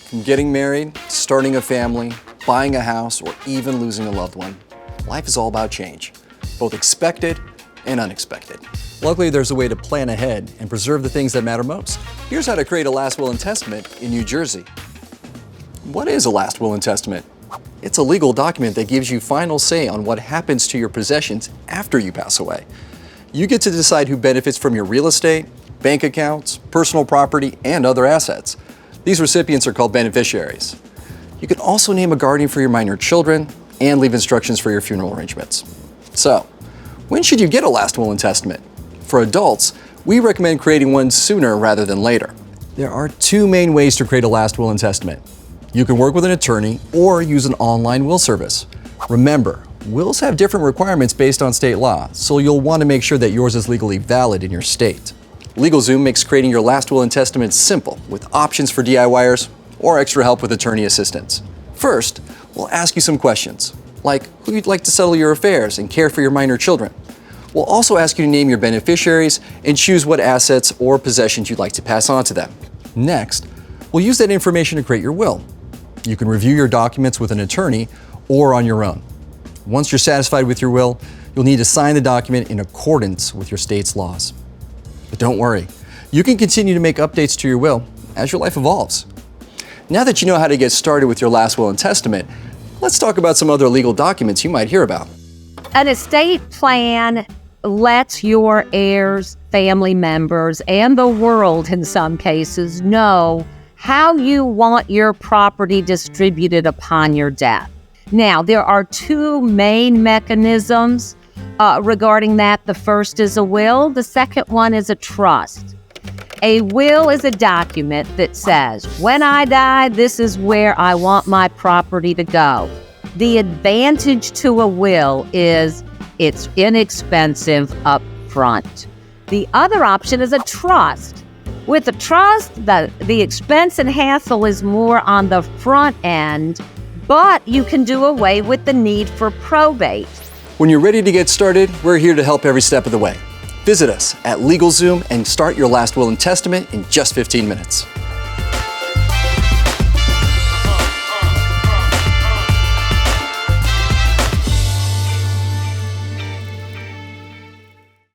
From getting married, starting a family, buying a house, or even losing a loved one, life is all about change, both expected and unexpected. Luckily, there's a way to plan ahead and preserve the things that matter most. Here's how to create a last will and testament in New Jersey. What is a last will and testament? It's a legal document that gives you final say on what happens to your possessions after you pass away. You get to decide who benefits from your real estate, bank accounts, personal property, and other assets. These recipients are called beneficiaries. You can also name a guardian for your minor children and leave instructions for your funeral arrangements. So, when should you get a last will and testament? For adults, we recommend creating one sooner rather than later. There are two main ways to create a last will and testament. You can work with an attorney or use an online will service. Remember, wills have different requirements based on state law, so you'll want to make sure that yours is legally valid in your state. LegalZoom makes creating your last will and testament simple with options for DIYers or extra help with attorney assistance. First, we'll ask you some questions, like who you'd like to settle your affairs and care for your minor children. We'll also ask you to name your beneficiaries and choose what assets or possessions you'd like to pass on to them. Next, we'll use that information to create your will. You can review your documents with an attorney or on your own. Once you're satisfied with your will, you'll need to sign the document in accordance with your state's laws. But don't worry, you can continue to make updates to your will as your life evolves. Now that you know how to get started with your last will and testament, let's talk about some other legal documents you might hear about. An estate plan lets your heirs, family members, and the world in some cases know how you want your property distributed upon your death. Now, there are two main mechanisms regarding that. The first is a will. The second one is a trust. A will is a document that says, when I die, this is where I want my property to go. The advantage to a will is it's inexpensive up front. The other option is a trust. With a trust, the expense and hassle is more on the front end, but you can do away with the need for probate. When you're ready to get started, we're here to help every step of the way. Visit us at LegalZoom and start your last will and testament in just 15 minutes.